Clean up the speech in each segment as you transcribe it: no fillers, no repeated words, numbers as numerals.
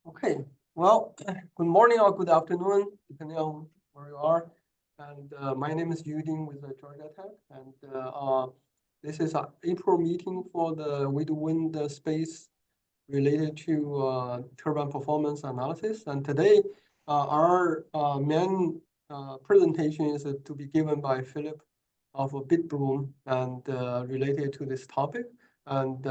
Okay, well, good morning or good afternoon, depending on where you are. And my name is Yuding with Georgia Tech, and this is our April meeting for the wind space related to turbine performance analysis. And today, our main presentation is to be given by Philip of BitBloom and related to this topic. And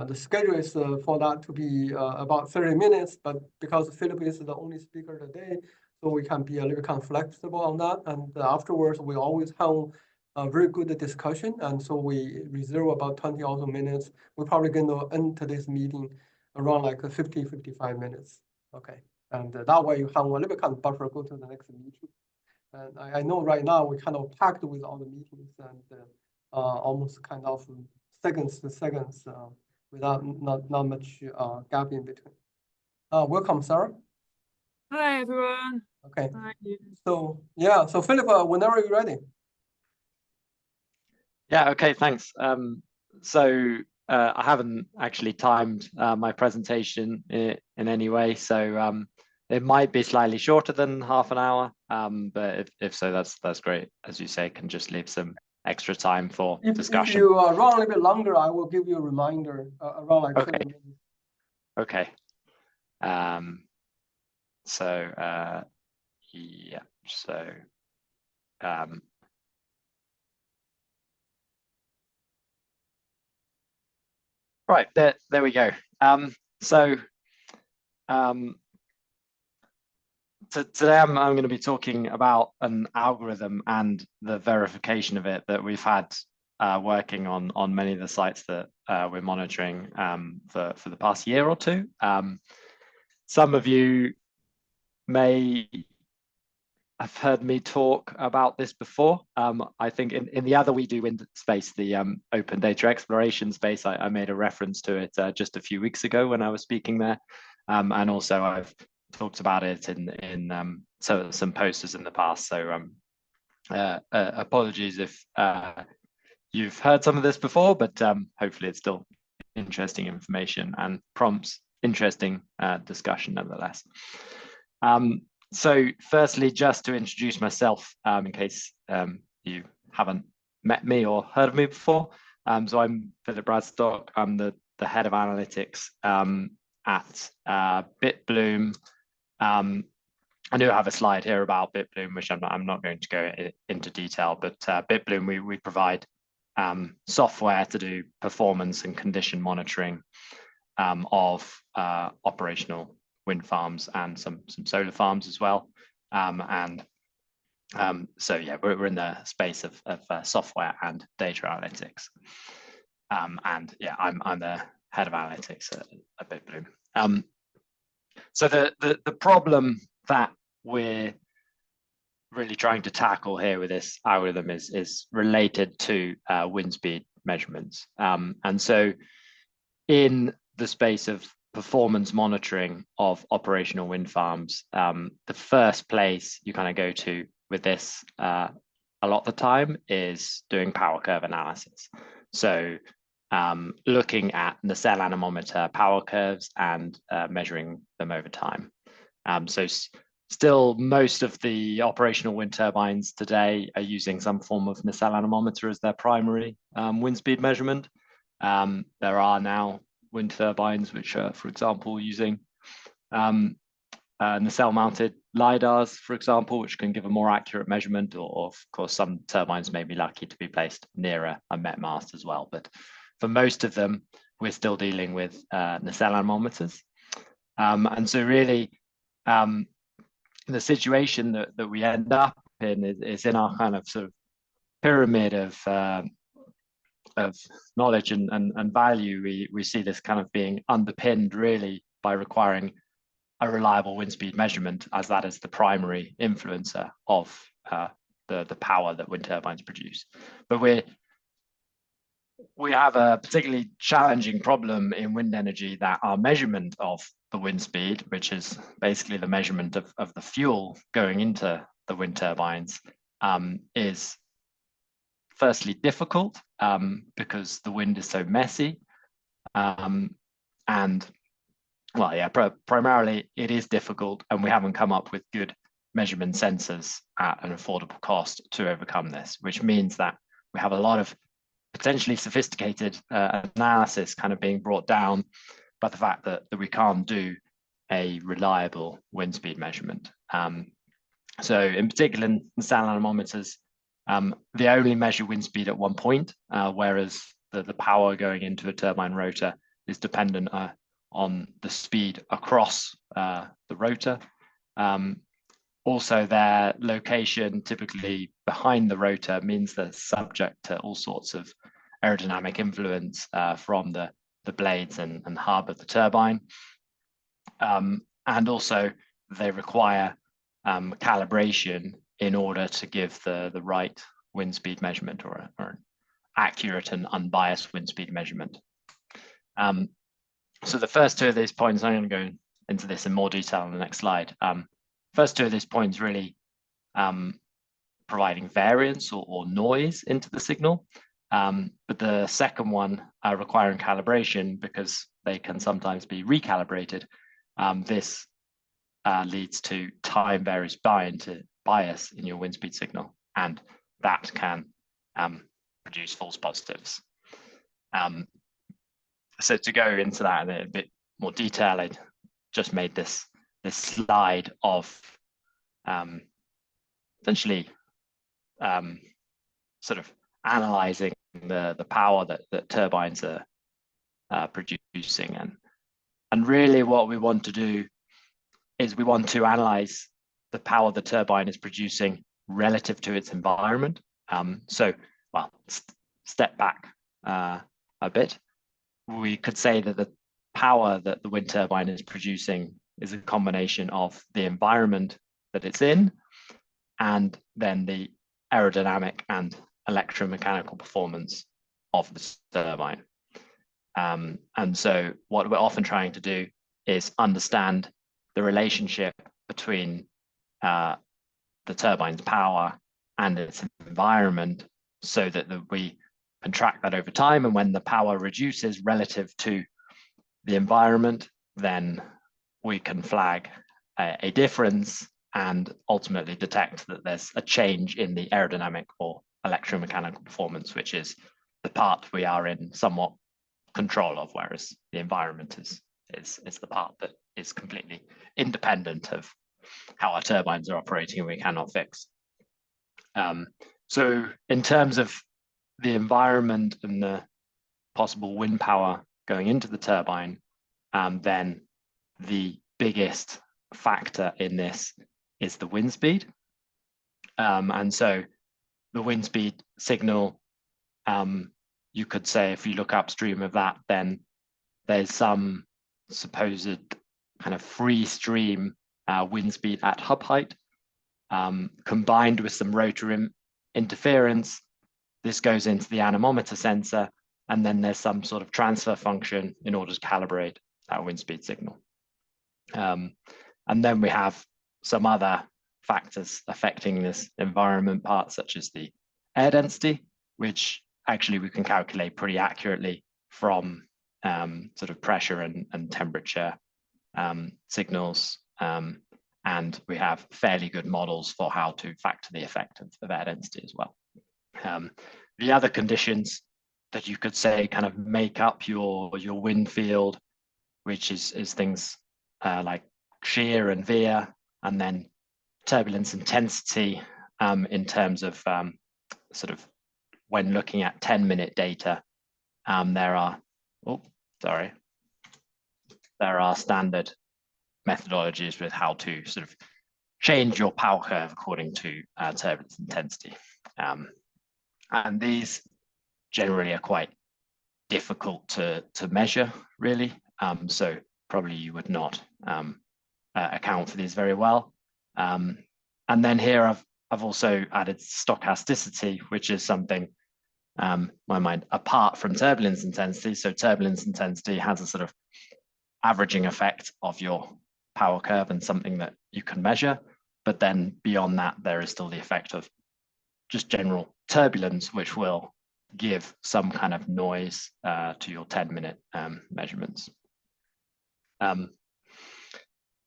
the schedule is for that to be about 30 minutes, but because Philip is the only speaker today, so we can be a little kind of flexible on that. And afterwards, we always have a very good discussion. And so we reserve about 20 also minutes. We're probably going to end today's meeting around like 50, 55 minutes. Okay. And that way you have a little bit kind of buffer go to the next meeting. And I know right now we kind of packed with all the meetings and almost kind of seconds to seconds without not much gap in between. Welcome, Sarah. Hi, everyone. Okay. Hi. So yeah, so Philip, whenever you're ready. Yeah, okay, thanks. I haven't actually timed my presentation in any way, so it might be slightly shorter than half an hour, but if so, that's great. As you say, can just leave some extra time for discussion. If you run a little bit longer, I will give you a reminder around like 30 minutes. Okay. Yeah, so right, there we go. Today I'm going to be talking about an algorithm and the verification of it that we've had working on many of the sites that we're monitoring for the past year or two. Some of you may have heard me talk about this before. I think in the other We Do Wind space, the open data exploration space, I made a reference to it just a few weeks ago when I was speaking there. And also I've talked about it in some posters in the past. So apologies if you've heard some of this before, but hopefully it's still interesting information and prompts interesting discussion nonetheless. So firstly, just to introduce myself, in case you haven't met me or heard of me before. So I'm Philip Bradstock. I'm the head of analytics at BitBloom. I do have a slide here about BitBloom, which I'm not going to go into detail, but BitBloom, we provide software to do performance and condition monitoring of operational wind farms and some solar farms as well. So yeah, we're in the space of software and data analytics. And yeah, I'm the head of analytics at BitBloom. So the problem that we're really trying to tackle here with this algorithm is related to wind speed measurements. And so in the space of performance monitoring of operational wind farms, the first place you kind of go to with this a lot of the time is doing power curve analysis. So looking at nacelle anemometer power curves and measuring them over time. So still most of the operational wind turbines today are using some form of nacelle anemometer as their primary wind speed measurement. There are now wind turbines which are, for example, using nacelle-mounted LiDARs, for example, which can give a more accurate measurement, or of course, some turbines may be lucky to be placed near a met mast as well. But for most of them, we're still dealing with nacelle anemometers. And so really, the situation that we end up in is in our kind of sort of pyramid of knowledge and value. We see this kind of being underpinned really by requiring a reliable wind speed measurement, as that is the primary influencer of the power that wind turbines produce. But we have a particularly challenging problem in wind energy that our measurement of the wind speed, which is basically the measurement of the fuel going into the wind turbines, is firstly difficult because the wind is so messy, and well, yeah, primarily it is difficult, and we haven't come up with good measurement sensors at an affordable cost to overcome this, which means that we have a lot of potentially sophisticated analysis kind of being brought down by the fact that we can't do a reliable wind speed measurement. So in particular, in standard anemometers, they only measure wind speed at one point, whereas the power going into a turbine rotor is dependent on the speed across the rotor. Also, their location, typically behind the rotor, means they're subject to all sorts of aerodynamic influence from the blades and hub of the turbine. And also, they require calibration in order to give the right wind speed measurement or an accurate and unbiased wind speed measurement. So the first two of these points, I'm going to go into this in more detail on the next slide. First two of these points really providing variance or noise into the signal. But the second one requiring calibration, because they can sometimes be recalibrated. This leads to time varies bias in your wind speed signal, and that can produce false positives. So to go into that in a bit more detail, I just made this slide of essentially sort of analyzing the power that turbines are producing, and really what we want to do is we want to analyze the power the turbine is producing relative to its environment. So, well, step back a bit. We could say that the power that the wind turbine is producing is a combination of the environment that it's in and then the aerodynamic and electromechanical performance of the turbine. And so what we're often trying to do is understand the relationship between the turbine's power and its environment, so that we can track that over time. And when the power reduces relative to the environment, then we can flag a difference and ultimately detect that there's a change in the aerodynamic or electromechanical performance, which is the part we are in somewhat control of, whereas the environment is the part that is completely independent of how our turbines are operating and we cannot fix. So in terms of the environment and the possible wind power going into the turbine, then the biggest factor in this is the wind speed. And so the wind speed signal, you could say if you look upstream of that, then there's some supposed kind of free stream wind speed at hub height, combined with some rotor interference. This goes into the anemometer sensor, and then there's some sort of transfer function in order to calibrate that wind speed signal. And then we have some other factors affecting this environment part, such as the air density, which actually we can calculate pretty accurately from sort of pressure and temperature signals. And we have fairly good models for how to factor the effect of air density as well. The other conditions that you could say kind of make up your wind field, which is things like shear and veer, and then turbulence intensity in terms of sort of when looking at 10-minute data. There are standard methodologies with how to sort of change your power curve according to turbulence intensity. And these generally are quite difficult to measure, really. So probably you would not account for these very well. And then here I've also added stochasticity, which is something, my mind, apart from turbulence intensity. So turbulence intensity has a sort of averaging effect of your power curve and something that you can measure. But then beyond that, there is still the effect of just general turbulence, which will give some kind of noise to your 10-minute measurements.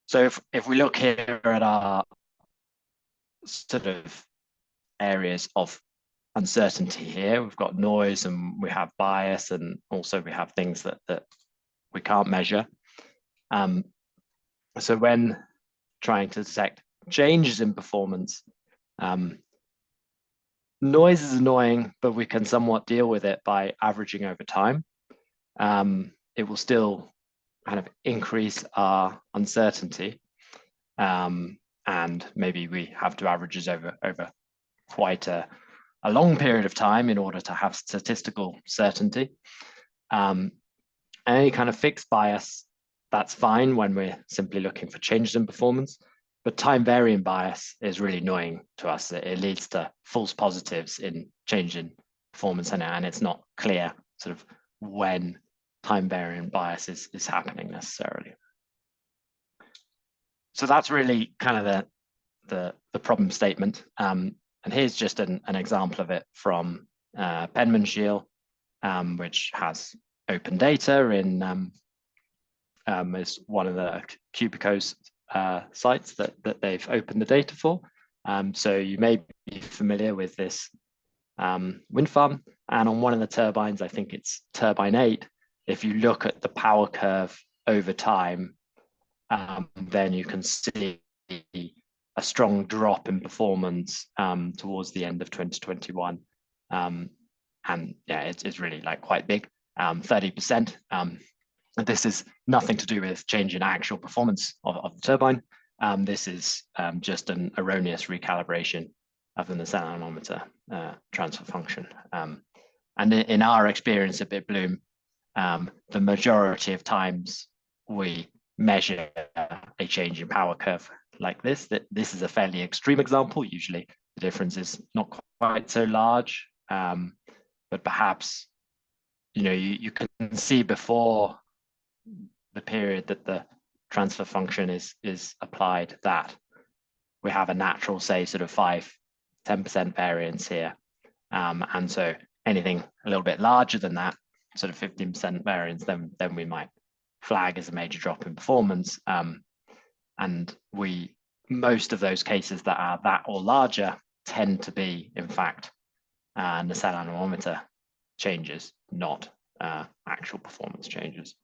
So if we look here at our sort of areas of uncertainty here, we've got noise and we have bias, and also we have things that we can't measure. So when trying to detect changes in performance, noise is annoying, but we can somewhat deal with it by averaging over time. It will still kind of increase our uncertainty, and maybe we have to averages over quite a long period of time in order to have statistical certainty. And any kind of fixed bias, that's fine when we're simply looking for changes in performance, but time varying bias is really annoying to us. It leads to false positives in change in performance, and it's not clear sort of when time varying bias is happening necessarily. So that's really kind of the problem statement. And here's just an example of it from Penman-Shiel, which has open data in is one of the Cubicos sites that they've opened the data for. So you may be familiar with this wind farm, and on one of the turbines, I think it's turbine 8, if you look at the power curve over time, then you can see a strong drop in performance towards the end of 2021. And yeah, it's really like quite big, 30%. This is nothing to do with change in actual performance of the turbine. This is just an erroneous recalibration of the nacelle anemometer transfer function. And in our experience at BitBloom, the majority of times we measure a change in power curve like this. This is a fairly extreme example. Usually the difference is not quite so large, but perhaps you can see before the period that the transfer function is applied that we have a natural, say, sort of 5-10% variance here. And so anything a little bit larger than that, sort of 15% variance, then we might flag as a major drop in performance. And most of those cases that are that or larger tend to be, in fact, nacelle anemometer changes, not actual performance changes.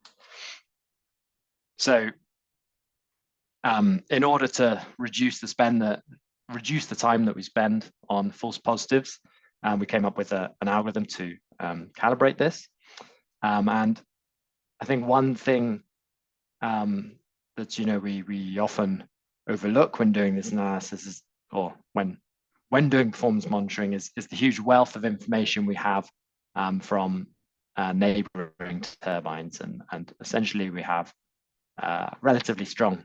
So in order to reduce the time that we spend on false positives, we came up with an algorithm to calibrate this. And I think one thing that we often overlook when doing this analysis or when doing performance monitoring is the huge wealth of information we have from neighboring turbines, and essentially we have relatively strong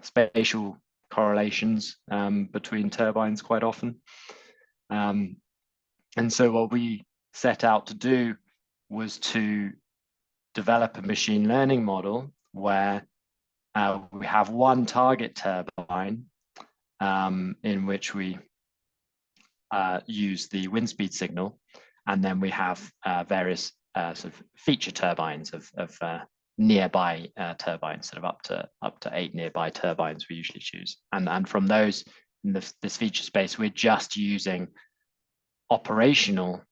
spatial correlations between turbines quite often. And so what we set out to do was to develop a machine learning model where we have one target turbine in which we use the wind speed signal, and then we have various sort of feature turbines of nearby turbines, sort of up to 8 nearby turbines we usually choose. And from those, in this feature space, we're just using operational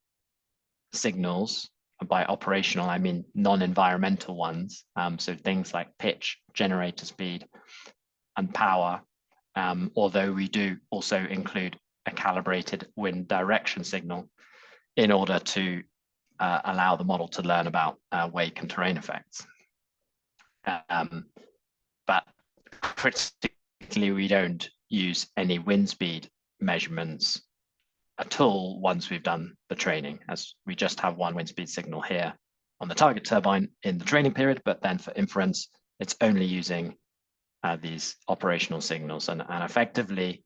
signals. By operational, I mean non-environmental ones. So things like pitch, generator speed, and power, although we do also include a calibrated wind direction signal in order to allow the model to learn about wake and terrain effects. But critically, we don't use any wind speed measurements at all once we've done the training, as we just have one wind speed signal here on the target turbine in the training period, but then for inference, it's only using these operational signals and effectively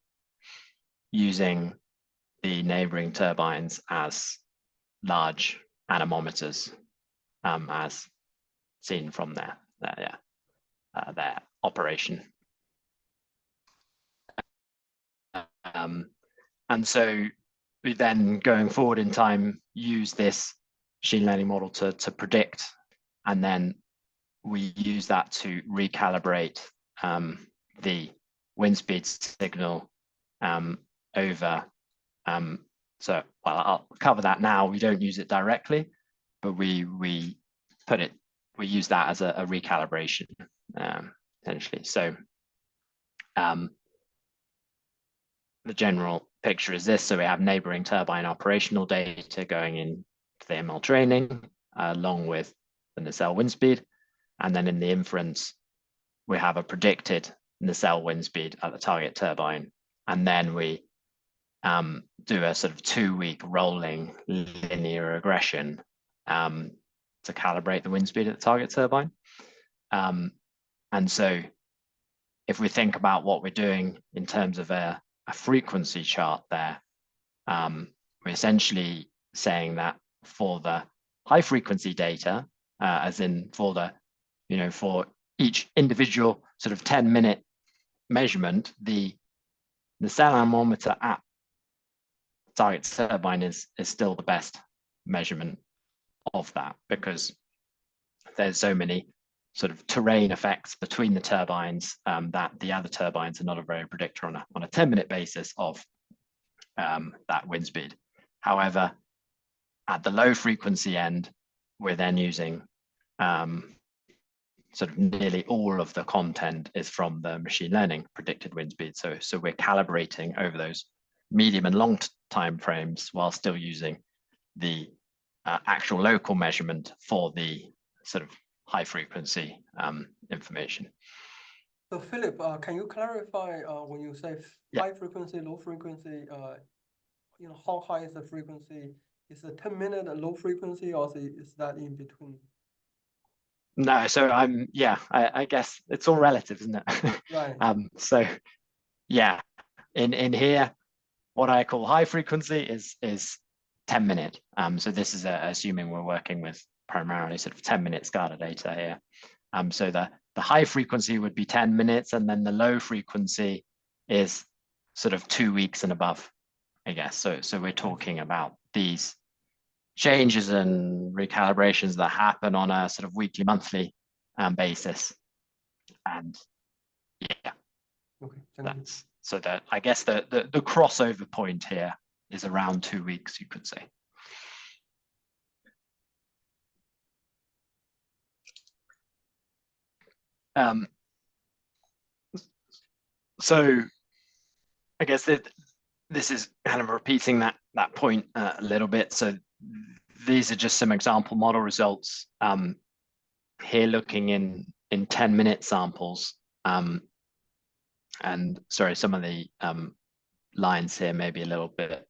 using the neighboring turbines as large anemometers, as seen from their operation. And so we then, going forward in time, use this machine learning model to predict, and then we use that to recalibrate the wind speed signal over. So, well, I'll cover that now. We don't use it directly, but we use that as a recalibration, essentially. So the general picture is this. So we have neighboring turbine operational data going into the ML training, along with the nacelle wind speed. And then in the inference, we have a predicted nacelle wind speed at the target turbine. And then we do a sort of 2-week rolling linear regression to calibrate the wind speed at the target turbine. And so if we think about what we're doing in terms of a frequency chart there, we're essentially saying that for the high frequency data, as in for the, for each individual sort of 10-minute measurement, the nacelle anemometer at target turbine is still the best measurement of that, because there's so many sort of terrain effects between the turbines that the other turbines are not a very predictor on a 10-minute basis of that wind speed. However, at the low frequency end, we're then using sort of nearly all of the content is from the machine learning predicted wind speed. So we're calibrating over those medium and long time frames while still using the actual local measurement for the sort of high frequency information. So Philip, can you clarify when you say high frequency, low frequency, how high is the frequency? Is it 10-minute low frequency, or is that in between? No, so I guess it's all relative, isn't it? Right. So yeah, in here, what I call high frequency is 10-minute. So this is assuming we're working with primarily sort of 10-minute SCADA data here. So the high frequency would be 10 minutes, and then the low frequency is sort of 2 weeks and above, I guess. So we're talking about these changes and recalibrations that happen on a sort of weekly, monthly basis. And yeah, okay, that's so that I guess the crossover point here is around 2 weeks, you could say. So I guess that this is kind of repeating that point a little bit. So these are just some example model results here, looking in 10-minute samples. And sorry, some of the lines here may be a little bit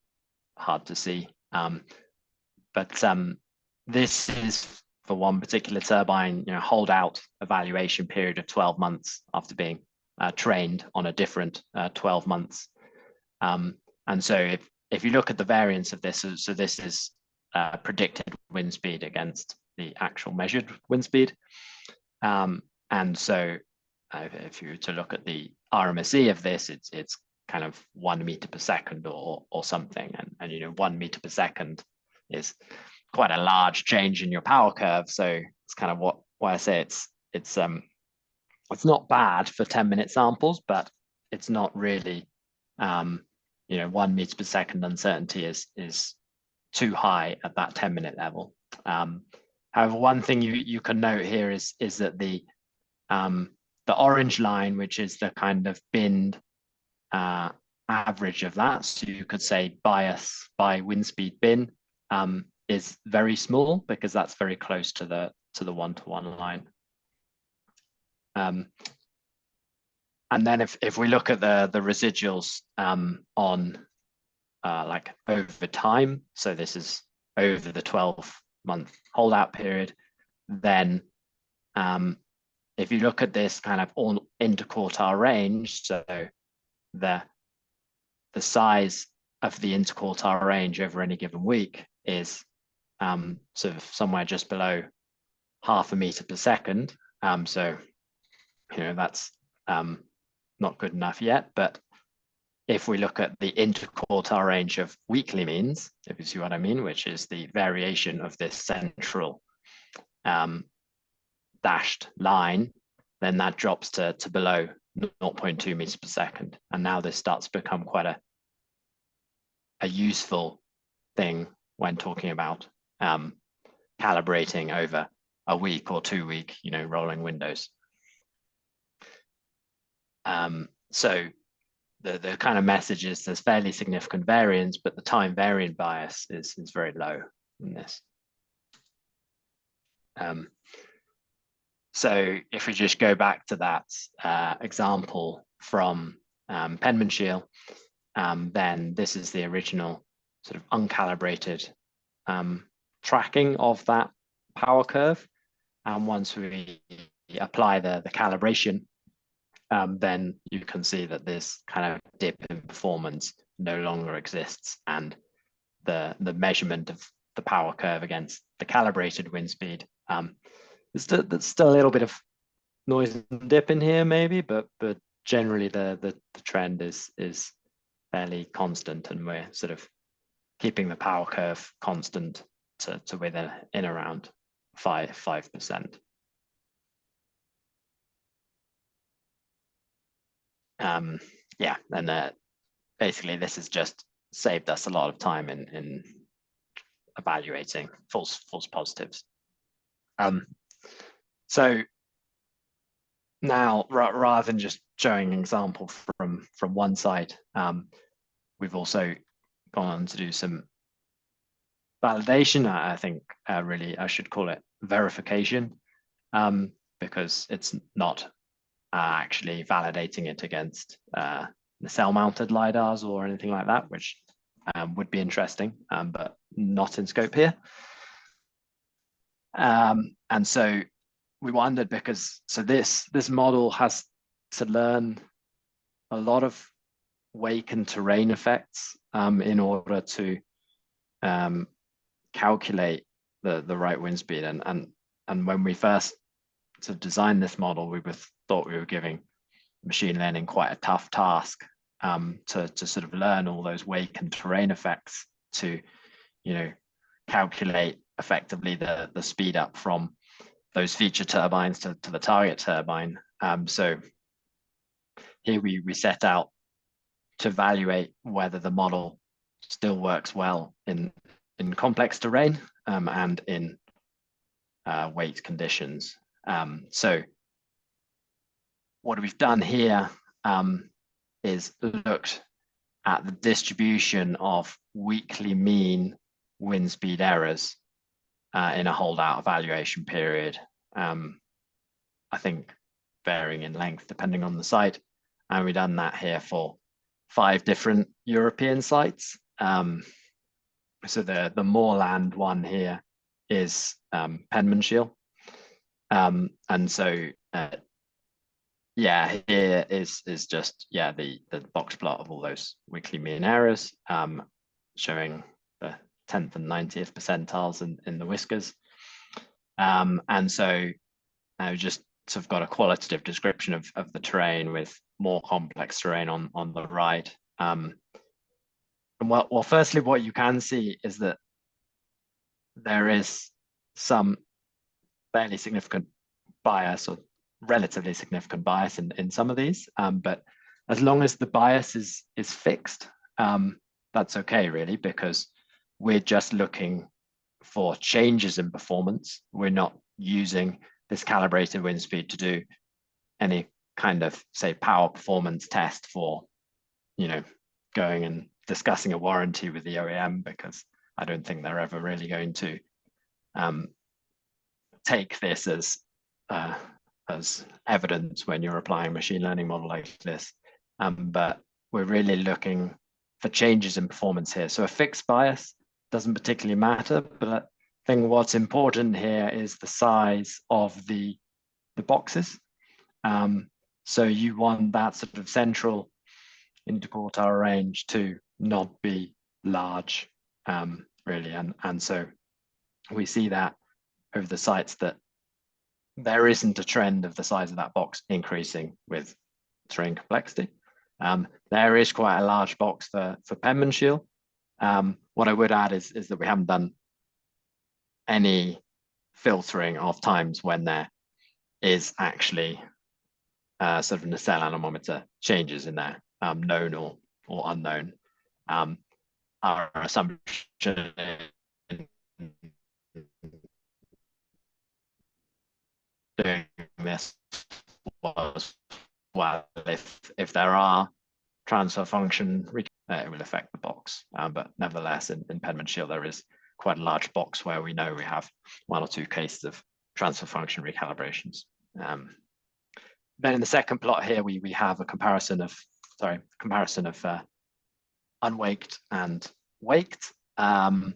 hard to see. But this is for one particular turbine, holdout evaluation period of 12 months after being trained on a different 12 months. And so if you look at the variance of this, so this is predicted wind speed against the actual measured wind speed. And so if you were to look at the RMSE of this, it's kind of 1 meter per second or something. And 1 meter per second is quite a large change in your power curve. So it's kind of why I say it's not bad for 10-minute samples, but it's not really 1 meter per second uncertainty is too high at that 10-minute level. However, one thing you can note here is that the orange line, which is the kind of binned average of that, so you could say bias by wind speed bin, is very small because that's very close to the 1-to-1 line. And then if we look at the residuals on like over time, so this is over the 12-month holdout period, then if you look at this kind of all interquartile range, so the size of the interquartile range over any given week is sort of somewhere just below 0.5 meter per second. So that's not good enough yet, but if we look at the interquartile range of weekly means, if you see what I mean, which is the variation of this central dashed line, then that drops to below 0.2 meters per second. And now this starts to become quite a useful thing when talking about calibrating over a week or 2 week, rolling windows. So the kind of message is there's fairly significant variance, but the time variant bias is very low in this. So if we just go back to that example from penmanship, then this is the original sort of uncalibrated tracking of that power curve. And once we apply the calibration, then you can see that this kind of dip in performance no longer exists, and the measurement of the power curve against the calibrated wind speed, there's still a little bit of noise and dip in here maybe, but generally the trend is fairly constant, and we're sort of keeping the power curve constant to within around 5%. Yeah, and basically this has just saved us a lot of time in evaluating false positives. So now, rather than just showing an example from one side, we've also gone on to do some validation. I think really I should call it verification, because it's not actually validating it against the cell-mounted LiDARs or anything like that, which would be interesting, but not in scope here. And so we wondered, because this model has to learn a lot of wake and terrain effects in order to calculate the right wind speed. And when we first sort of designed this model, we thought we were giving machine learning quite a tough task to sort of learn all those wake and terrain effects to calculate effectively the speed up from those feature turbines to the target turbine. So here we set out to evaluate whether the model still works well in complex terrain and in weight conditions. So what we've done here is looked at the distribution of weekly mean wind speed errors in a holdout evaluation period, I think varying in length depending on the site. And we've done that here for 5 different European sites. So the moorland one here is penmanship. And so yeah, here is just the box plot of all those weekly mean errors, showing the 10th and 90th percentiles in the whiskers. And so I've just sort of got a qualitative description of the terrain with more complex terrain on the right. And well, firstly, what you can see is that there is some fairly significant bias, or relatively significant bias in some of these, but as long as the bias is fixed, that's okay really, because we're just looking for changes in performance. We're not using this calibrated wind speed to do any kind of, say, power performance test for, going and discussing a warranty with the OEM, because I don't think they're ever really going to take this as evidence when you're applying a machine learning model like this. But we're really looking for changes in performance here. So a fixed bias doesn't particularly matter, but I think what's important here is the size of the boxes. So you want that sort of central interquartile range to not be large, really. And so we see that over the sites that there isn't a trend of the size of that box increasing with terrain complexity. There is quite a large box for penmanship. What I would add is that we haven't done any filtering of times when there is actually sort of nacelle anemometer changes in there, known or unknown. Our assumption doing this was, well, if there are transfer function, it will affect the box. But nevertheless, in Penman Shield, there is quite a large box where we know we have 1 or 2 cases of transfer function recalibrations. Then in the second plot here, we have a comparison of unwaked and waked. And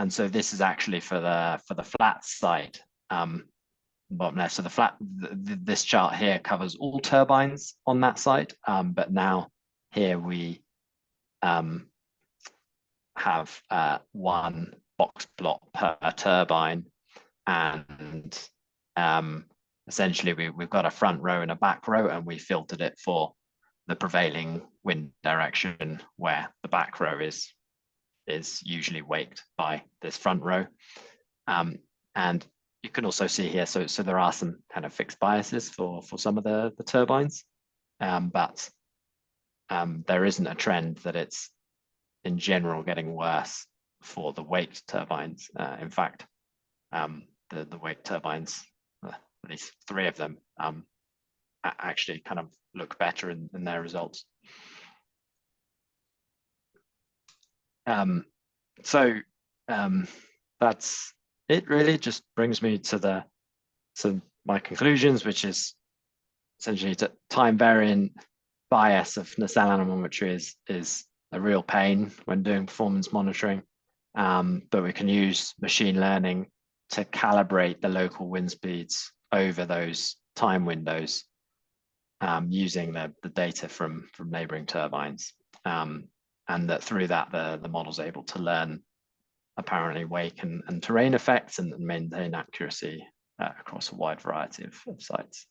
so this is actually for the flat side. Bottom left. So this chart here covers all turbines on that site, but now here we have 1 box plot per turbine, and essentially we've got a front row and a back row, and we filtered it for the prevailing wind direction, where the back row is usually waked by this front row. And you can also see here, so there are some kind of fixed biases for some of the turbines, but there isn't a trend that it's in general getting worse for the waked turbines. In fact, the waked turbines, at least 3 of them, actually kind of look better in their results. So that's it really. Just brings me to my conclusions, which is essentially that time variant bias of nacelle anemometry is a real pain when doing performance monitoring, but we can use machine learning to calibrate the local wind speeds over those time windows, using the data from neighboring turbines, and that through that the model's able to learn apparently wake and terrain effects and maintain accuracy across a wide variety of sites.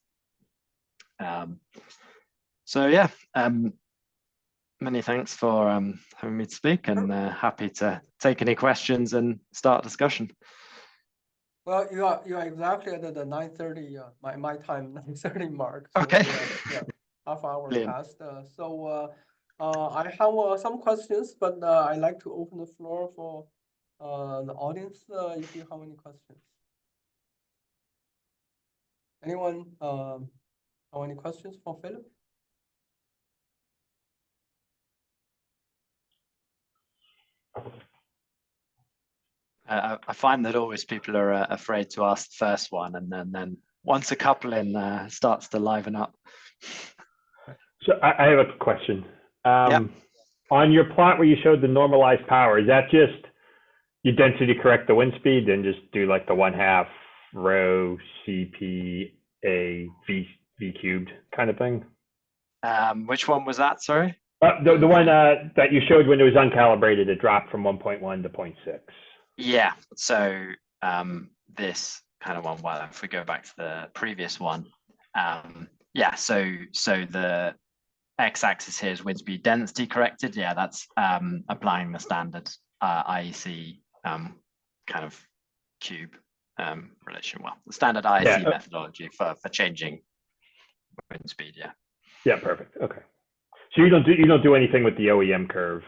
So yeah, many thanks for having me to speak, and happy to take any questions and start discussion. Well, you are exactly at the 9:30 my time 9:30 mark. So okay. Yeah, half hour Brilliant. passed. I have some questions, but I'd like to open the floor for the audience if you have any questions. Anyone have any questions for Philip? I find that always people are afraid to ask the first one, and then once a couple in starts to liven up. So I have a question. Yep. On your plot where you showed the normalized power, is that just you density correct the wind speed and just do like the 1/2 rho CPA V cubed kind of thing? Which one was that? Sorry. The one that you showed when it was uncalibrated, it dropped from 1.1 to 0.6. Yeah. So this kind of one. Well, if we go back to the previous one, yeah. So the x-axis here is wind speed density corrected. Yeah, that's applying the standard IEC kind of cube relation. Well, the standard IEC methodology for changing wind speed. Yeah. Yeah, perfect. Okay. So you don't do anything with the OEM curve.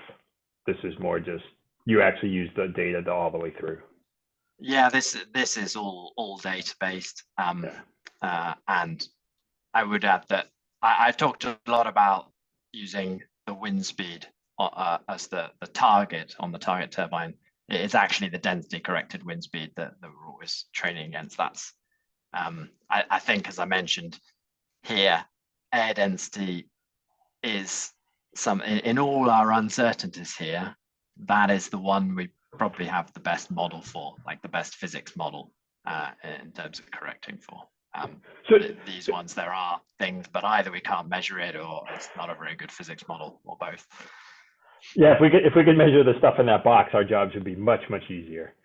This is more just you actually use the data all the way through. Yeah, this is all data based. And I would add that I've talked a lot about using the wind speed as the target on the target turbine. It's actually the density corrected wind speed that we're always training against. That's I think, as I mentioned here, air density is in all our uncertainties here, that is the one we probably have the best model for, like the best physics model in terms of correcting for. So these ones, there are things, but either we can't measure it or it's not a very good physics model, or both. Yeah, if we could measure the stuff in that box, our jobs would be much easier.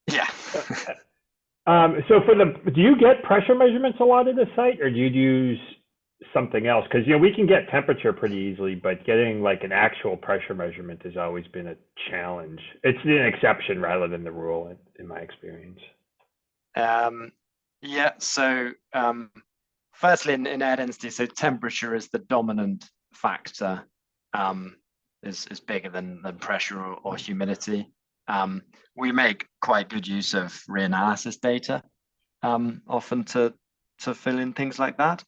Yeah. So do you get pressure measurements a lot at the site, or do you use something else? Because we can get temperature pretty easily, but getting like an actual pressure measurement has always been a challenge. It's an exception rather than the rule, in my experience. Yeah. So firstly, in air density, so temperature is the dominant factor, is bigger than pressure or humidity. We make quite good use of reanalysis data, often to fill in things like that.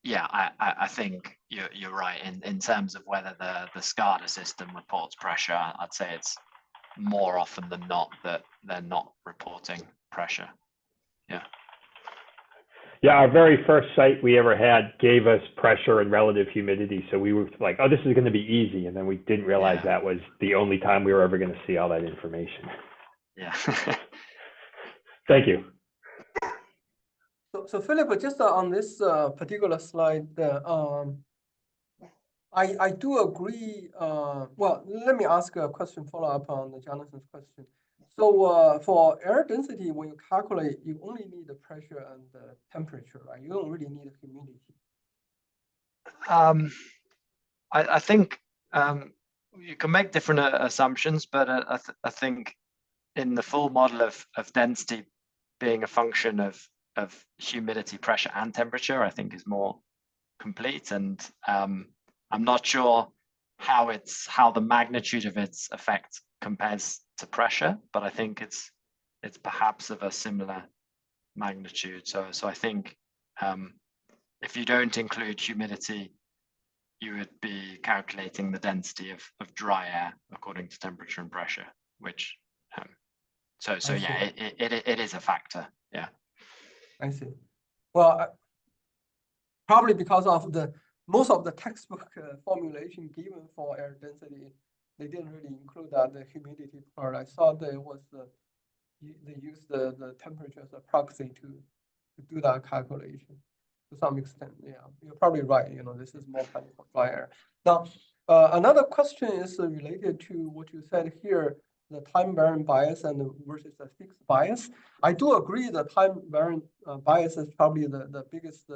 Yeah, I think you're right in terms of whether the SCADA system reports pressure. I'd say it's more often than not that they're not reporting pressure. Yeah. Yeah, our very first site we ever had gave us pressure and relative humidity. So we were like, oh, this is going to be easy. And then we didn't realize that was the only time we were ever going to see all that information. Yeah. Thank you. So Philip, just on this particular slide, I do agree. Well, let me ask a question follow up on Jonathan's question. So for air density, when you calculate, you only need the pressure and the temperature, right? You don't really need the humidity. I think you can make different assumptions, but I think in the full model of density being a function of humidity, pressure, and temperature, I think is more complete. And I'm not sure how the magnitude of its effect compares to pressure, but I think it's perhaps of a similar magnitude. So I think if you don't include humidity, you would be calculating the density of dry air according to temperature and pressure, which so yeah, it is a factor. Yeah. I see. Well, probably because of most of the textbook formulation given for air density, they didn't really include the humidity part. I thought they used the temperature as a proxy to do that calculation to some extent. Yeah, you're probably right. This is more kind of dry air. Now, another question is related to what you said here, the time variant bias and versus the fixed bias. I do agree the time variant bias is probably the biggest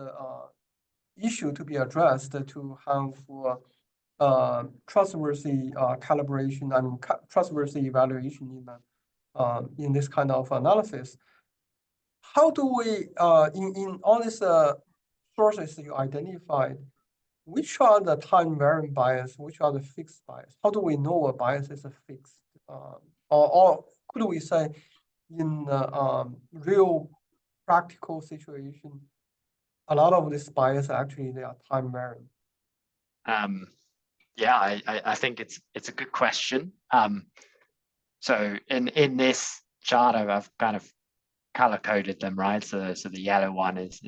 issue to be addressed to have trustworthy calibration and trustworthy evaluation in this kind of analysis. How do we, in all these sources you identified, which are the time variant bias, which are the fixed bias? How do we know a bias is a fixed? Or could we say in real practical situation, a lot of this bias actually they are time variant? Yeah, I think it's a good question. So in this chart, I've kind of color coded them, right? So the yellow one is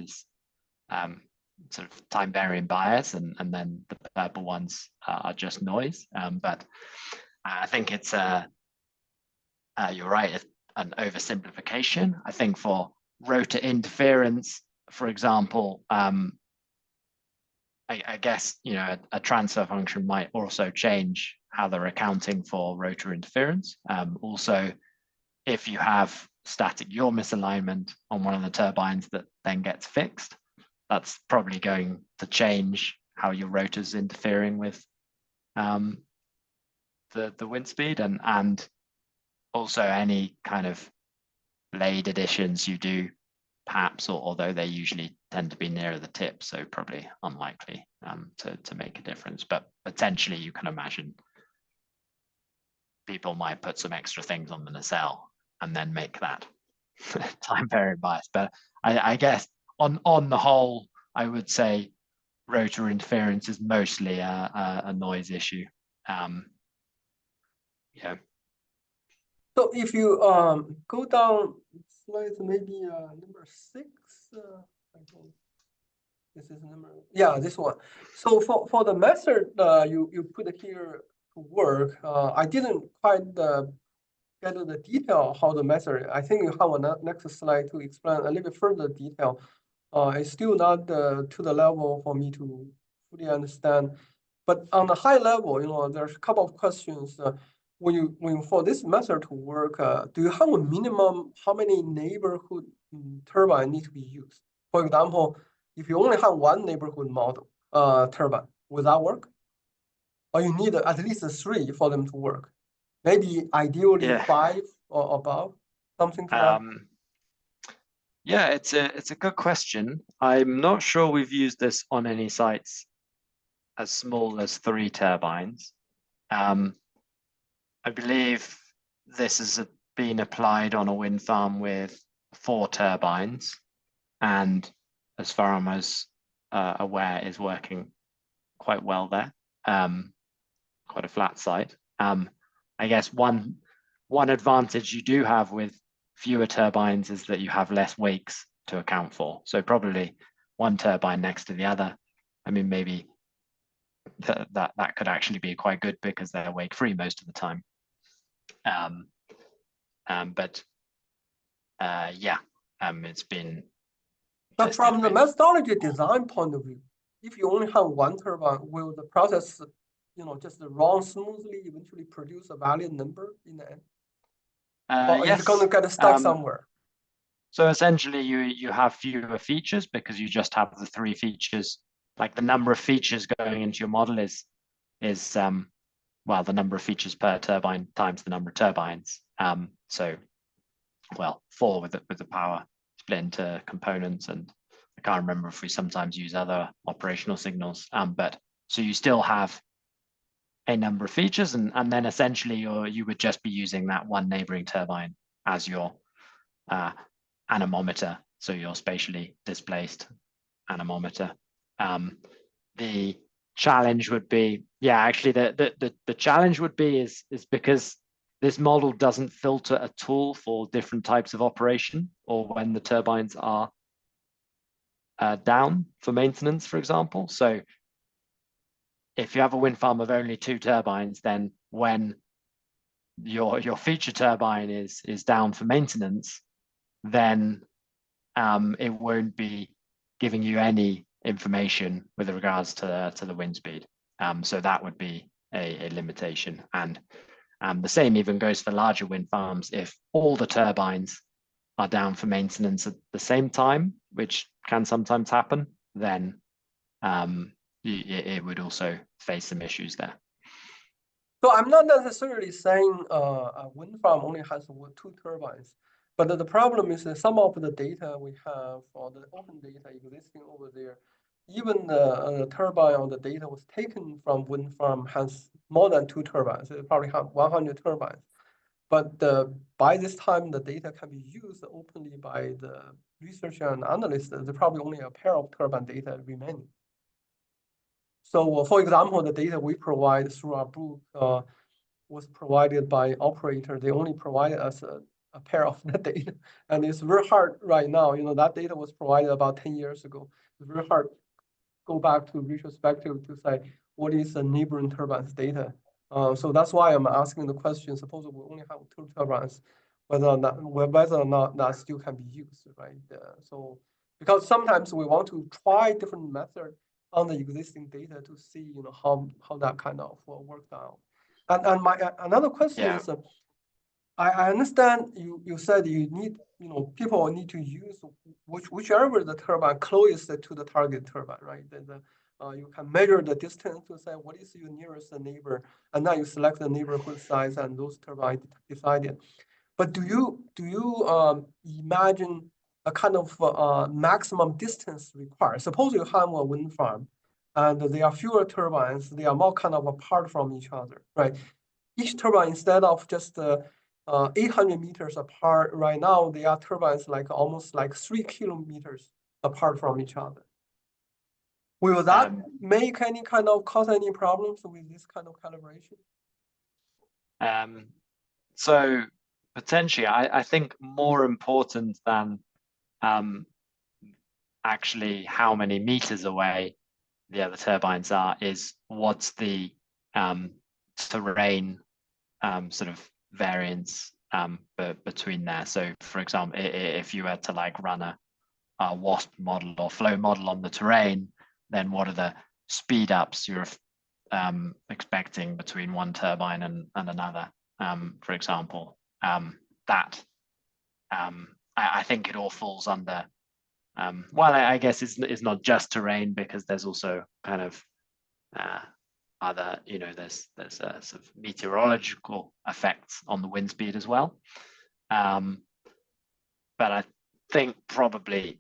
sort of time varying bias, and then the purple ones are just noise. But I think it's you're right, it's an oversimplification. I think for rotor interference, for example, I guess a transfer function might also change how they're accounting for rotor interference. Also, if you have static yaw misalignment on one of the turbines that then gets fixed, that's probably going to change how your rotor's interfering with the wind speed, and also any kind of blade additions you do, perhaps, although they usually tend to be nearer the tip, so probably unlikely to make a difference. But potentially you can imagine people might put some extra things on the nacelle and then make that time varying bias. But I guess on the whole, I would say rotor interference is mostly a noise issue. Yeah. So if you go down slides, maybe number 6, I think this is this one. So for the method you put here to work, I didn't quite get to the detail how the method. I think you have a next slide to explain a little bit further detail. It's still not to the level for me to fully understand. But on the high level, there's a couple of questions. When for this method to work, do you have a minimum how many neighborhood turbine need to be used? For example, if you only have one neighborhood model turbine, would that work? Or you need at least 3 for them to work? Maybe ideally 5 or above, something to that. Yeah, it's a good question. I'm not sure we've used this on any sites as small as 3 turbines. I believe this has been applied on a wind farm with 4 turbines, and as far as I'm aware, is working quite well there. Quite a flat site. I guess one advantage you do have with fewer turbines is that you have less wakes to account for. So probably one turbine next to the other. I mean, maybe that could actually be quite good because they're wake free most of the time. It's been. But from the methodology design point of view, if you only have 1 turbine, will the process, just run smoothly, eventually produce a valid number in the end? Or Yes. is it going to get stuck somewhere? So essentially, you have fewer features because you just have the 3 features. Like the number of features going into your model is well, the number of features per turbine times the number of turbines. So, well, 4 with the power split into components, and I can't remember if we sometimes use other operational signals. But so you still have a number of features, and then essentially you would just be using that one neighboring turbine as your anemometer, so your spatially displaced anemometer. The challenge would be, actually the challenge would be is because this model doesn't filter at all for different types of operation or when the turbines are down for maintenance, for example. So if you have a wind farm of only 2 turbines, then when your feature turbine is down for maintenance, then it won't be giving you any information with regards to the wind speed. So that would be a limitation. And the same even goes for larger wind farms. If all the turbines are down for maintenance at the same time, which can sometimes happen, then it would also face some issues there. So I'm not necessarily saying a wind farm only has 2 turbines, but the problem is that some of the data we have, or the open data existing over there, even the turbine or the data was taken from wind farm has more than 2 turbines. It probably have 100 turbines. But by this time, the data can be used openly by the researcher and analysts. There's probably only a pair of turbine data remaining. So, for example, the data we provide through our book was provided by operator. They only provided us a pair of the data, and it's very hard right now. That data was provided about 10 years ago. It's very hard to go back to retrospective to say what is the neighboring turbines data. So that's why I'm asking the question. Suppose we only have 2 turbines, whether or not that still can be used, right? So because sometimes we want to try different methods on the existing data to see, how that kind of worked out. And my another question is, I understand you said you need, people need to use whichever the turbine closest to the target turbine, right? You can measure the distance to say what is your nearest neighbor, and then you select the neighborhood size and those turbines decided. But do you imagine a kind of maximum distance required? Suppose you have a wind farm, and there are fewer turbines. They are more kind of apart from each other, right? Each turbine, instead of just 800 meters apart, right now they are turbines almost 3 kilometers apart from each other. Will that make any kind of cause any problems with this kind of calibration? So potentially, I think more important than actually how many meters away the other turbines are is what's the terrain sort of variance between there. So for example, if you were to run a WASP model or flow model on the terrain, then what are the speed ups you're expecting between one turbine and another, for example. I think it all falls under, well, I guess it's not just terrain, because there's also kind of other, there's a sort of meteorological effects on the wind speed as well. But think probably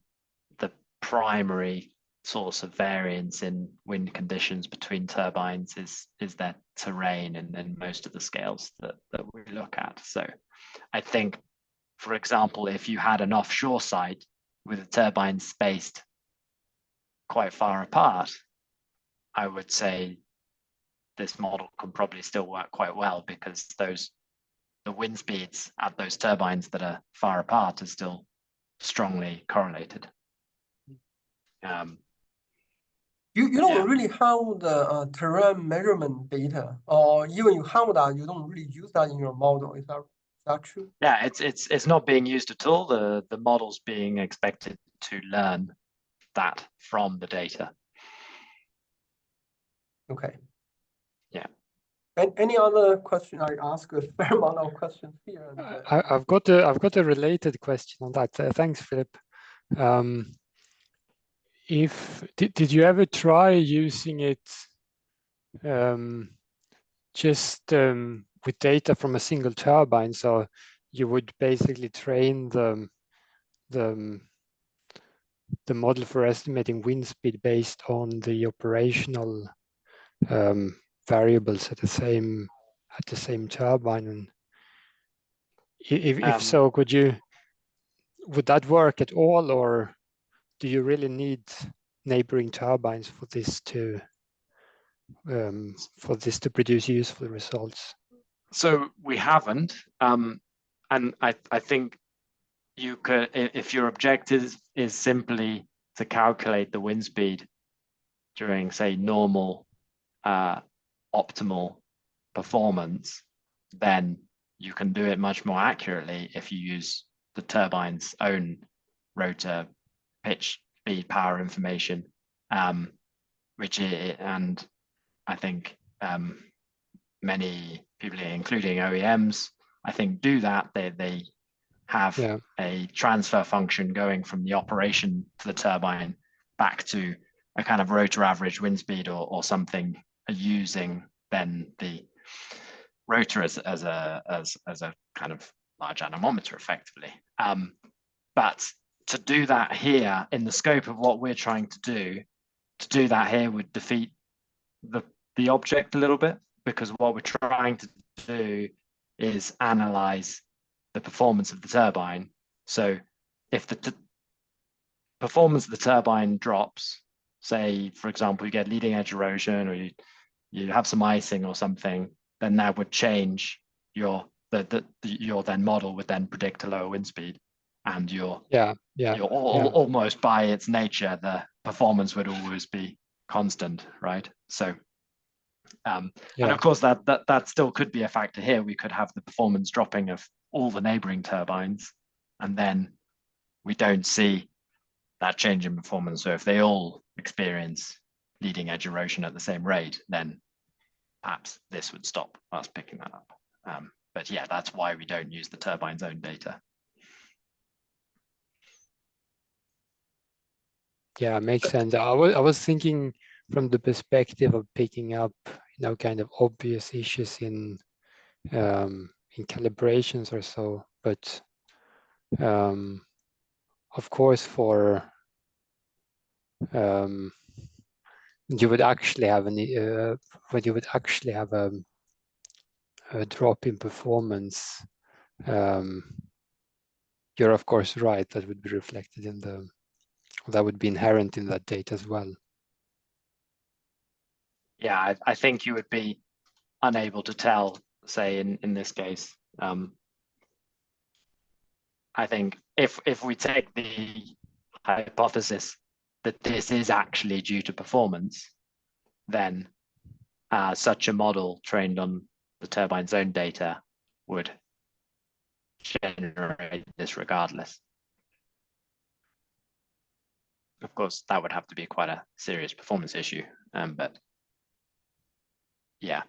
the primary source of variance in wind conditions between turbines is their terrain and most of the scales that we look at. So I think, for example, if you had an offshore site with the turbines spaced quite far apart, I would say this model can probably still work quite well, because the wind speeds at those turbines that are far apart are still strongly correlated. You don't Yeah. really have the terrain measurement data, or even you have that, you don't really use that in your model. Is that true? Yeah, it's not being used at all. The model's being expected to learn that from the data. Okay. Yeah. And any other question? I ask a fair amount of questions here. And, I've got a related question on that. Thanks, Philip. Did you ever try using it just with data from a single turbine? So you would basically train the model for estimating wind speed based on the operational variables at the same turbine. And if so, would that work at all, or do you really need neighboring turbines for this to produce useful results? So we haven't, and I think you could, if your objective is simply to calculate the wind speed during, say, normal optimal performance, then you can do it much more accurately if you use the turbine's own rotor pitch, speed, power information, which is, and I think many people, including OEMs, I think do that. They have a transfer function going from the operation to the turbine back to a kind of rotor average wind speed or something, using then the rotor as a kind of large anemometer effectively. But to do that here in the scope of what we're trying to do that here would defeat the object a little bit, because what we're trying to do is analyze the performance of the turbine. So if the performance of the turbine drops, say, for example, you get leading edge erosion, or you have some icing or something, then that would change your then model would then predict a lower wind speed, and almost by its nature, the performance would always be constant, right? So and of course that still could be a factor here. We could have the performance dropping of all the neighboring turbines, and then we don't see that change in performance. So if they all experience leading edge erosion at the same rate, then perhaps this would stop us picking that up. But yeah, that's why we don't use the turbine's own data. Yeah, makes sense. I was thinking from the perspective of picking up, kind of obvious issues in calibrations or so. But of course, for you would actually have when you would actually have a drop in performance, you're of course right. That would be reflected in that would be inherent in that data as well. Yeah, I think you would be unable to tell, say, in this case. I think if we take the hypothesis that this is actually due to performance, then such a model trained on the turbine's own data would generate this regardless. Of course, that would have to be quite a serious performance issue, but yeah.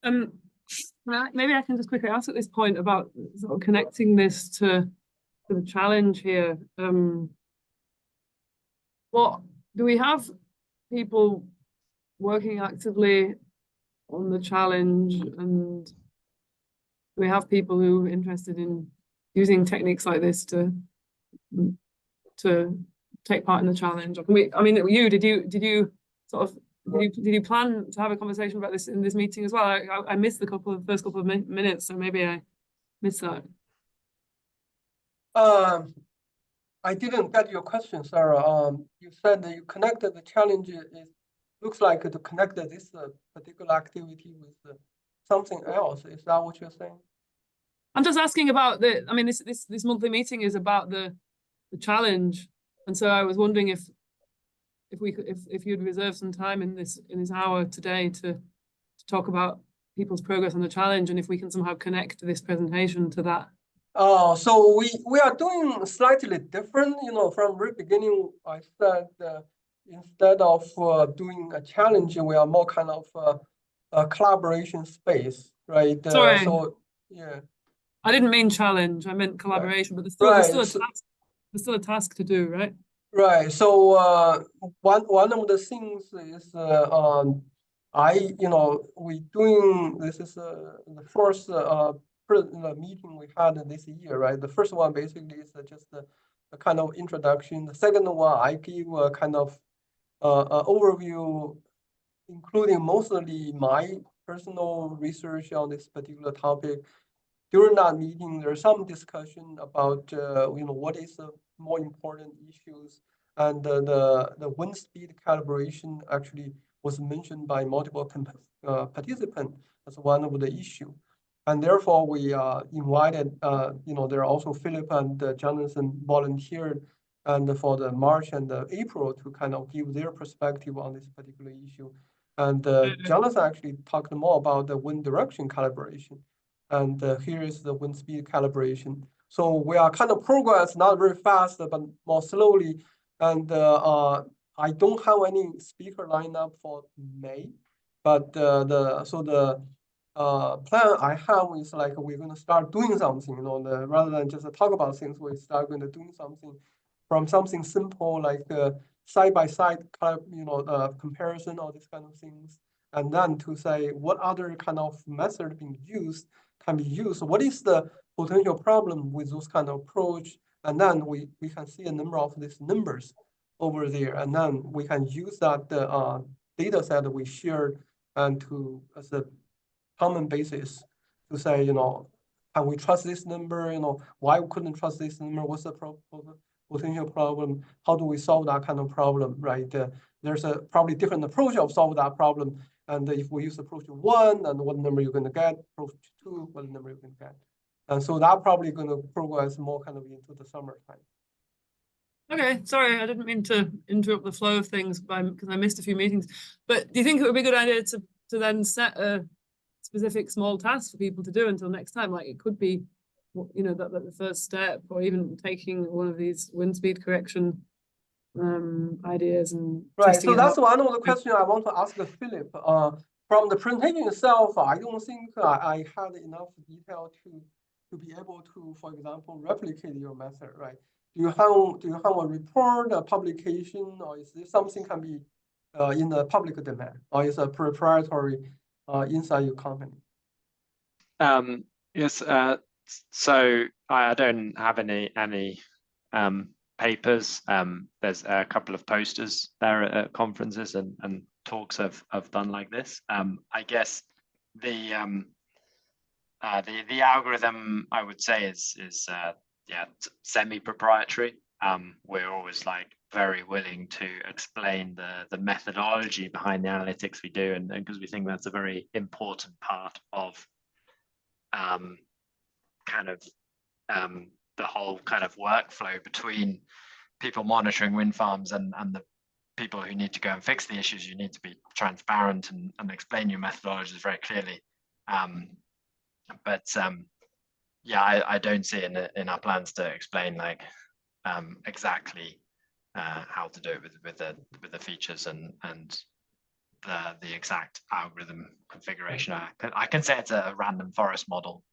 Maybe I can just quickly ask at this point about sort of connecting this to the challenge here. What do we have people working actively on the challenge, and we have people who are interested in using techniques like this to take part in the challenge? Or can we, I mean, did you sort of did you plan to have a conversation about this in this meeting as well? I missed the first couple of minutes, so maybe I missed that. I didn't get your question, Sarah. You said that you connected the challenge. It looks like to connect this particular activity with something else. Is that what you're saying? I'm just asking about I mean, this monthly meeting is about the challenge, and so I was wondering if you'd reserve some time in this hour today to talk about people's progress on the challenge, and if we can somehow connect this presentation to that. So we are doing slightly different. From the beginning, I said instead of doing a challenge, we are more kind of a collaboration space, right? Sorry. So yeah. I didn't mean challenge. I meant collaboration, but there's still a task to do, right? Right. So one of the things is we doing this is the first meeting we had this year, right? The first one basically is just a kind of introduction. The second one I give a kind of overview, including mostly my personal research on this particular topic. During that meeting, there's some discussion about what is the more important issues, and the wind speed calibration actually was mentioned by multiple participants as one of the issue, and therefore we invited. There are also Philip and Jonathan volunteered, and for the March and the April to kind of give their perspective on this particular issue, and Jonathan actually talked more about the wind direction calibration. And here is the wind speed calibration. So we are kind of progress, not very fast, but more slowly. And I don't have any speaker lined up for May, but the plan I have is like we're going to start doing something. Rather than just talk about things, we start going to do something from something simple like side-by-side comparison, all these kind of things, and then to say what other kind of method can be used. What is the potential problem with those kind of approach? And then we can see a number of these numbers over there, and then we can use that data set that we shared and as a common basis to say, can we trust this number? Why we couldn't trust this number? What's the potential problem? How do we solve that kind of problem, right? There's a probably different approach of solve that problem. And if we use approach 1, and what number you're going to get, approach 2, what number you're going to get. And so that probably going to progress more kind of into the summertime. Okay, sorry, I didn't mean to interrupt the flow of things because I missed a few meetings. But do you think it would be a good idea to then set a specific small task for people to do until next time? Like it could be, that the first step, or even taking one of these wind speed correction ideas and right. So that's one of the questions I want to ask Philip. From the presentation itself, I don't think I had enough detail to be able to, for example, replicate your method, right? Do you have a report, a publication, or is this something can be in the public domain, or is a proprietary inside your company? Yes. So I don't have any papers. There's a couple of posters there at conferences and talks I've done like this. I guess the algorithm I would say is semi-proprietary. We're always very willing to explain the methodology behind the analytics we do, and because we think that's a very important part of the whole kind of workflow between people monitoring wind farms and the people who need to go and fix the issues. You need to be transparent and explain your methodologies very clearly. I don't see in our plans to explain exactly how to do it with the features and the exact algorithm configuration. I can say it's a random forest model.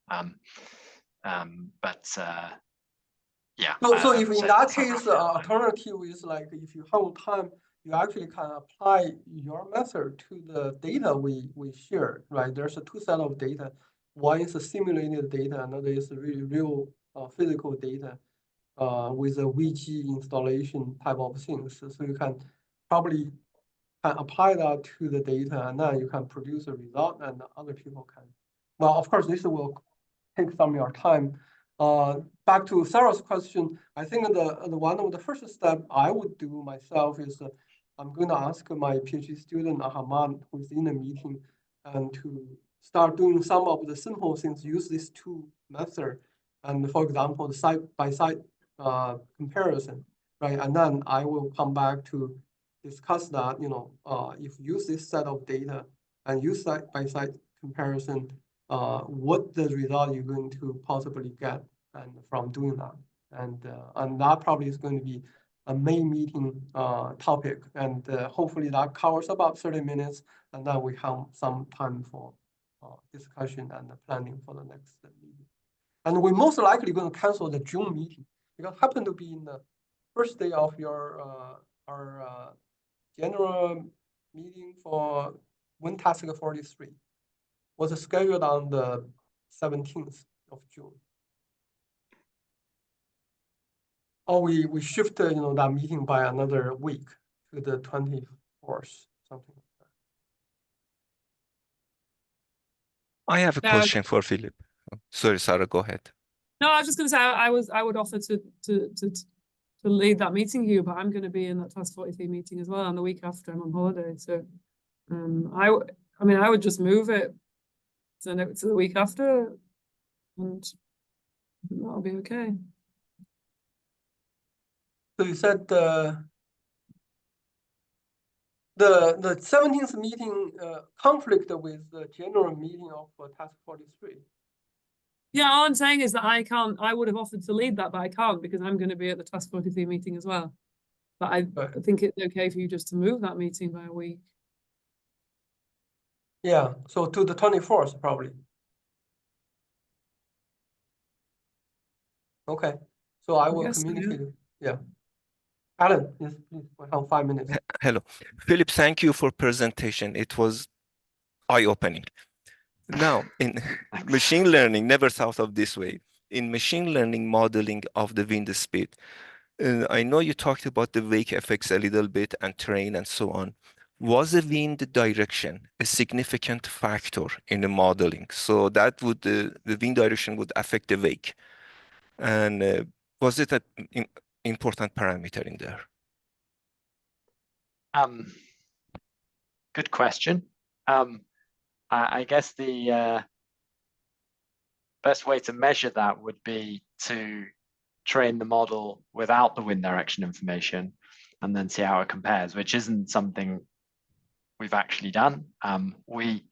So if in that case, the alternative is if you have time, you actually can apply your method to the data we shared, right? There's two sets of data. one is simulated data, another is real physical data with a VG installation type of things. So you can probably apply that to the data, and then you can produce a result, and other people can. Well, of course, this will take some of your time. Back to Sarah's question, I think the one of the first step I would do myself is I'm going to ask my PhD student Ahmad, who's in the meeting, and to start doing some of the simple things, use these two methods. And for example, the side-by-side comparison, right? And then I will come back to discuss that, if you use this set of data and use side-by-side comparison, what the result you're going to possibly get and from doing that. And that probably is going to be a main meeting topic. And hopefully that covers about 30 minutes. And then we have some time for discussion and planning for the next meeting. And we're most likely going to cancel the June meeting because it happened to be in the first day of our general meeting for WinTask 43 was scheduled on the 17th of June. Or we shifted, that meeting by another week to the 24th, something like that. I have a question for Philip. Sorry, Sarah, go ahead. No, I was just going to say I would offer to lead that meeting, Hugh, but I'm going to be in that Task 43 meeting as well, and the week after I'm on holiday. So, I would just move it to the week after, and that'll be okay. So you said the 17th meeting conflict with the general meeting of Task 43. Yeah, all I'm saying is that I would have offered to lead that, but I can't because I'm going to be at the Task 43 meeting as well. But I think it's okay for you just to move that meeting by a week. Yeah, so to the 24th, probably. Okay, so I will communicate. So, yeah. Alan, yes, please, we have 5 minutes. Hello. Philip, thank you for presentation. It was eye-opening. Now, in machine learning, never thought of this way. In machine learning modeling of the wind speed, I know you talked about the wake effects a little bit and terrain and so on. Was the wind direction a significant factor in the modeling? So that would, the wind direction would affect the wake. And was it an important parameter in there? Good question. I guess the best way to measure that would be to train the model without the wind direction information and then see how it compares, which isn't something we've actually done. We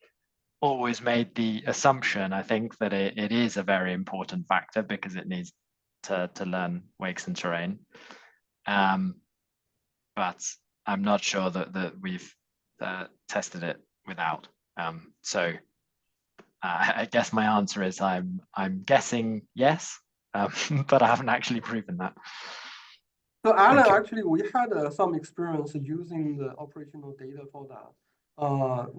always made the assumption, I think, that it is a very important factor because it needs to learn wakes and terrain. But I'm not sure that we've tested it without. So I guess my answer is I'm guessing yes, but I haven't actually proven that. So Alan, actually, we had some experience using the operational data for that.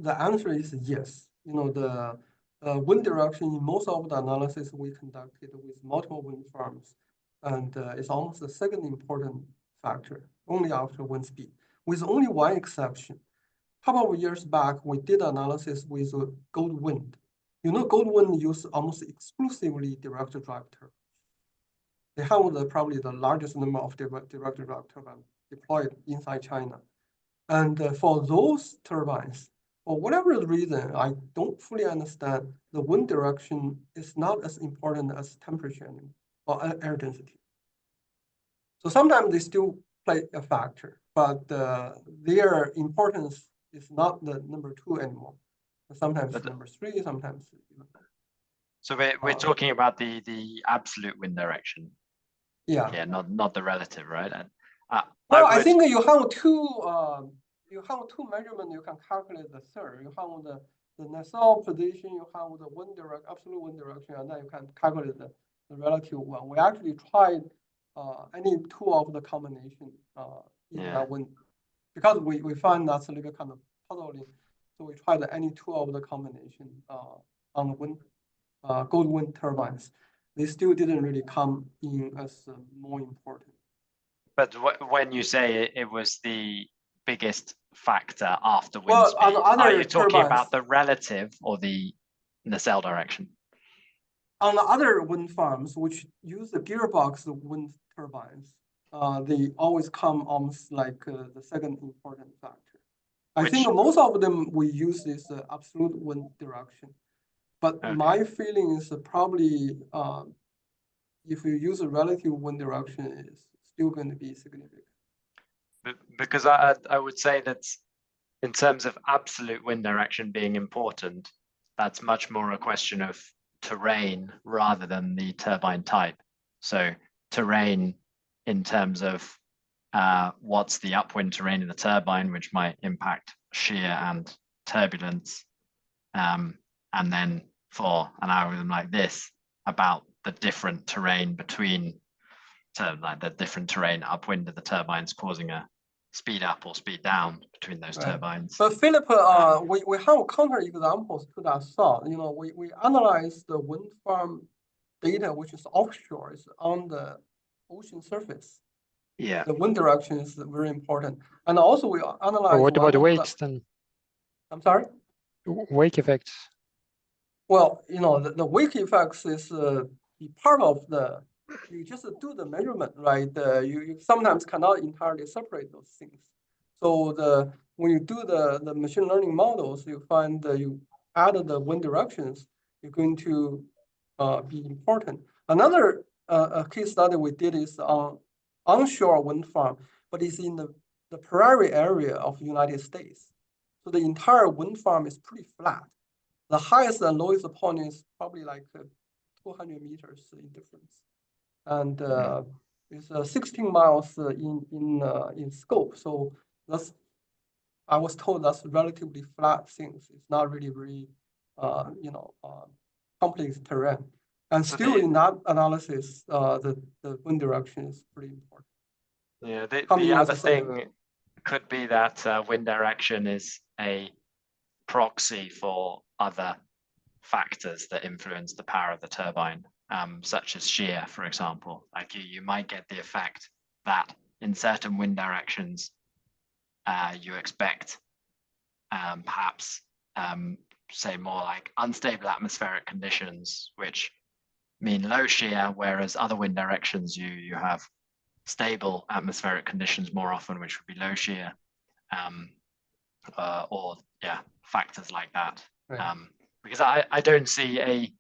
The answer is yes. The wind direction in most of the analysis we conducted with multiple wind farms, and it's almost the second important factor, only after wind speed, with only one exception. A couple of years back, we did analysis with Gold Wind. Gold Wind use almost exclusively direct drive turbines. They have probably the largest number of direct drive turbines deployed inside China. And for those turbines, for whatever reason, I don't fully understand, the wind direction is not as important as temperature anymore, or air density. So sometimes they still play a factor, but their importance is not the number 2 anymore. Sometimes it's number 3, sometimes. So we're talking about the absolute wind direction. Yeah. Yeah, not the relative, right? Well, I think you have two measurements. You can calculate the third. You have the nacelle position. You have the absolute wind direction, and then you can calculate the relative one. We actually tried any 2 of the combination in that wind, because we find that's a little kind of puzzling. So we tried any 2 of the combination on the wind Gold wind turbines. They still didn't really come in as more important. But when you say it was the biggest factor after wind Well, speed, on other are you talking turbines, about the relative or the nacelle direction? On the other wind farms, which use the gearbox wind turbines, they always come almost like the second important factor. I think most of them we use this absolute wind direction, but my feeling is probably if you use a relative wind direction, it's still going to be significant. Because I would say that in terms of absolute wind direction being important, that's much more a question of terrain rather than the turbine type. So terrain in terms of what's the upwind terrain in the turbine, which might impact shear and turbulence. And then for an algorithm like this, about the different terrain between, like the different terrain upwind of the turbines causing a speed up or speed down between those turbines. But Philip, we have counter examples to that thought. You know, we analyze the wind farm data, which is offshore, is on the ocean surface. Yeah. The wind direction is very important. And also we analyze. What about the wakes then? I'm sorry? Wake effects. Well, you know, the wake effects is part of the, you just do the measurement, right? You sometimes cannot entirely separate those things. So when you do the machine learning models, you find that you add the wind directions, you're going to be important. Another case study we did is on onshore wind farm, but it's in the prairie area of the United States. So the entire wind farm is pretty flat. The highest and lowest point is probably like 200 meters in difference. And it's 16 miles in scope. So that's, I was told that's relatively flat things. It's not really very, complex terrain. And so still in that analysis, the wind direction is pretty important. Yeah, the other thing could be that wind direction is a proxy for other factors that influence the power of the turbine, such as shear, for example. Like you might get the effect that in certain wind directions, you expect perhaps, say more like unstable atmospheric conditions, which mean low shear, whereas other wind directions, you have stable atmospheric conditions more often, which would be low shear, or factors like that. Right. Because I don't see a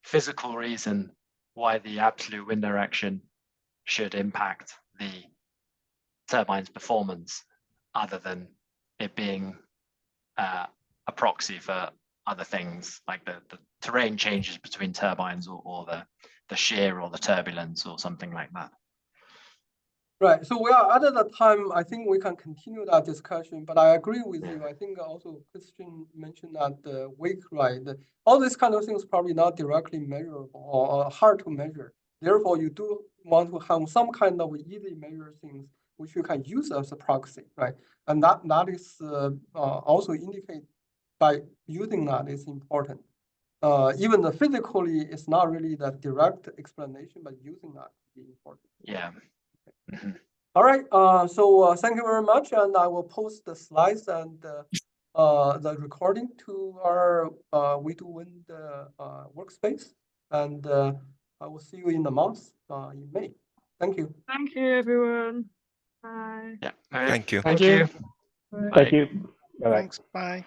physical reason why the absolute wind direction should impact the turbine's performance, other than it being a proxy for other things like the terrain changes between turbines, or the shear or the turbulence or something like that. Right. So we are at the time, I think we can continue that discussion, but I agree with you. I think also Christian mentioned that the wake ride, all these kind of things probably not directly measurable or hard to measure. Therefore, you do want to have some kind of easy measure things which you can use as a proxy, right? And that is also indicate by using that is important. Even the physically, it's not really the direct explanation, but using that would be important. Yeah. Mm-hmm. All right. So thank you very much, and I will post the slides and the recording to our We2Wind workspace, and I will see you in a month in May. Thank you. Thank you, everyone. Bye. Yeah. Thank you. Thank you. Thank you. Bye-bye. Thanks. Bye.